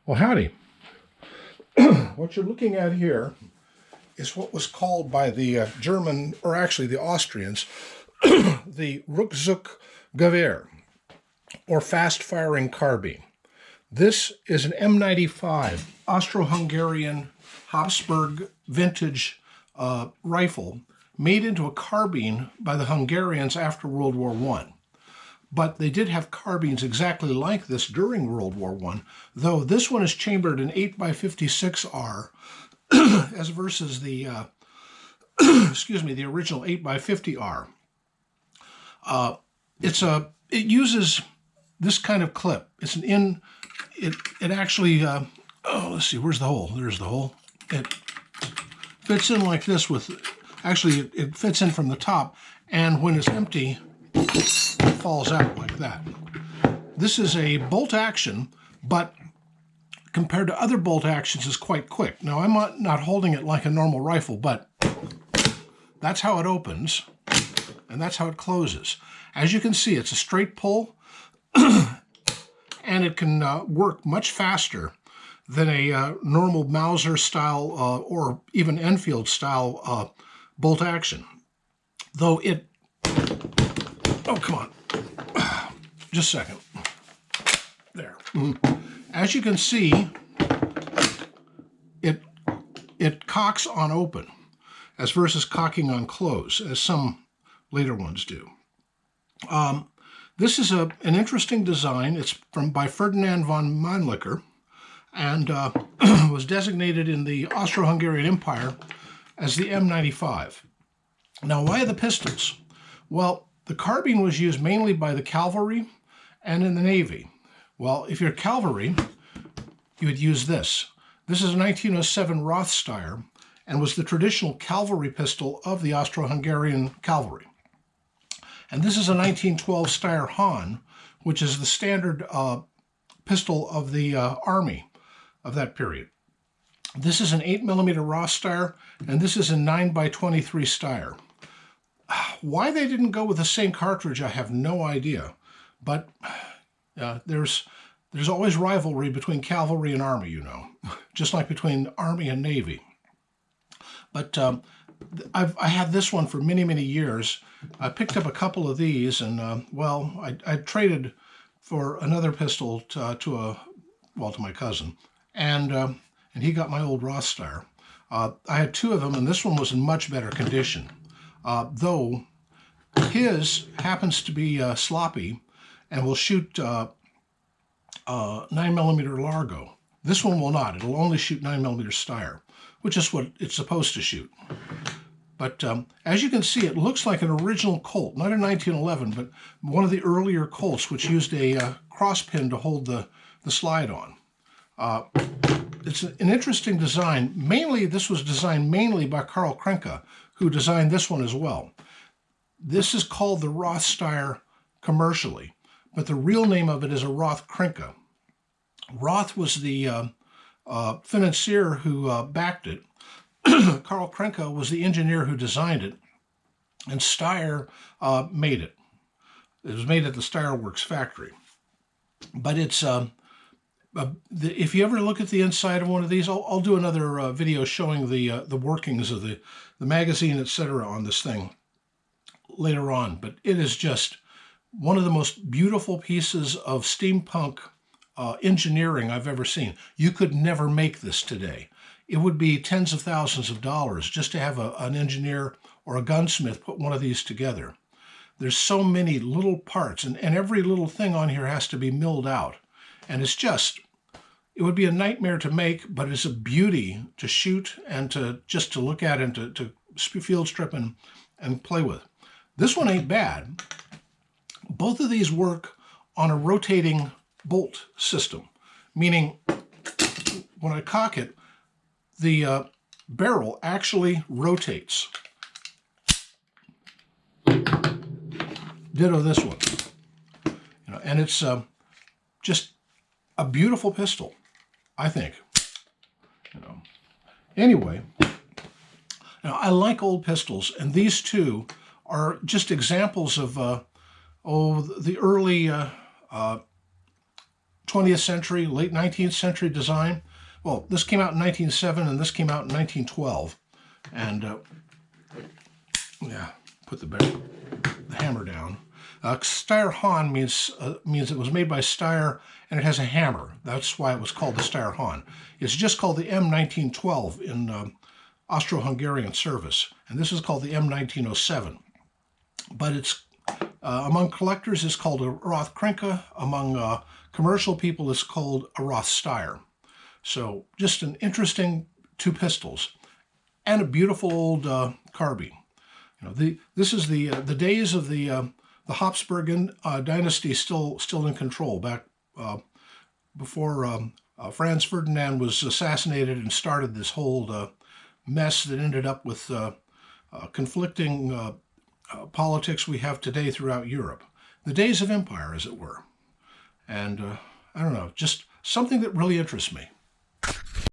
Well, howdy. What you're looking at here is what was called by the German, or actually the Austrians, the Ruck-Zuck Gewehr, or fast-firing carbine. This is an M95 Austro-Hungarian Habsburg vintage rifle made into a carbine by the Hungarians after World War I. But they did have carbines exactly like this during World War I, though this one is chambered in 8x56R as versus the, the original 8x50R. It uses this kind of clip. It's it actually, let's see, where's the hole? There's the hole. It fits in like this actually it fits in from the top, and when it's empty, it falls out like that. This is a bolt action, but compared to other bolt actions is quite quick. Now I'm not holding it like a normal rifle, but that's how it opens and that's how it closes. As you can see, it's a straight pull and it can work much faster than a normal Mauser style or even Enfield style bolt action. Though it, oh, come on. Just a second. There. As you can see, it cocks on open as versus cocking on close, as some later ones do. This is an interesting design. It's by Ferdinand von Mannlicher and was designated in the Austro-Hungarian Empire as the M95. Now, why the pistols? Well, the carbine was used mainly by the cavalry and in the Navy. Well, if you're cavalry, you would use this. This is a 1907 Roth Steyr and was the traditional cavalry pistol of the Austro-Hungarian cavalry. And this is a 1912 Steyr Hahn, which is the standard pistol of the Army of that period. This is an 8mm Roth Steyr, and this is a 9x23 Steyr. Why they didn't go with the same cartridge, I have no idea. But there's always rivalry between cavalry and army, you know, just like between army and navy. But I had this one for many, many years. I picked up a couple of these, and I traded for another pistol to my cousin, and he got my old Roth Steyr. I had two of them, and this one was in much better condition. Though his happens to be sloppy and will shoot 9mm Largo. This one will not. It'll only shoot 9mm Steyr, which is what it's supposed to shoot. But as you can see, it looks like an original Colt, not a 1911, but one of the earlier Colts, which used a cross pin to hold the slide on. It's an interesting design. This was designed mainly by Karl Krenke, who designed this one as well. This is called the Roth Steyr commercially, but the real name of it is a Roth Krenke. Roth was the financier who backed it. Karl Krenke was the engineer who designed it, and Steyr made it. It was made at the Steyr Works factory. But it's if you ever look at the inside of one of these, I'll do another video showing the workings of the magazine, etc. on this thing later on. But it is just one of the most beautiful pieces of steampunk engineering I've ever seen. You could never make this today. It would be tens of thousands of dollars just to have an engineer or a gunsmith put one of these together. There's so many little parts, and every little thing on here has to be milled out. And it would be a nightmare to make, but it's a beauty to shoot and to look at and to field strip and play with. This one ain't bad. Both of these work on a rotating bolt system, meaning when I cock it, the barrel actually rotates. Ditto this one. And it's just a beautiful pistol, I think. Anyway, I like old pistols, and these two are just examples of the early 20th century, late 19th century design. Well, this came out in 1907 and this came out in 1912. And yeah, put the hammer down. Steyr Hahn means it was made by Steyr, and it has a hammer. That's why it was called the Steyr Hahn. It's just called the M1912 in Austro-Hungarian service, and this is called the M1907. But it's among collectors, it's called a Roth Krinke. Among commercial people, it's called a Roth Steyr. So just an interesting two pistols, and a beautiful old carbine. You know, this is the days of the Habsburg dynasty still in control, back before Franz Ferdinand was assassinated and started this whole mess that ended up with conflicting politics we have today throughout Europe. The days of empire, as it were. And I don't know, just something that really interests me.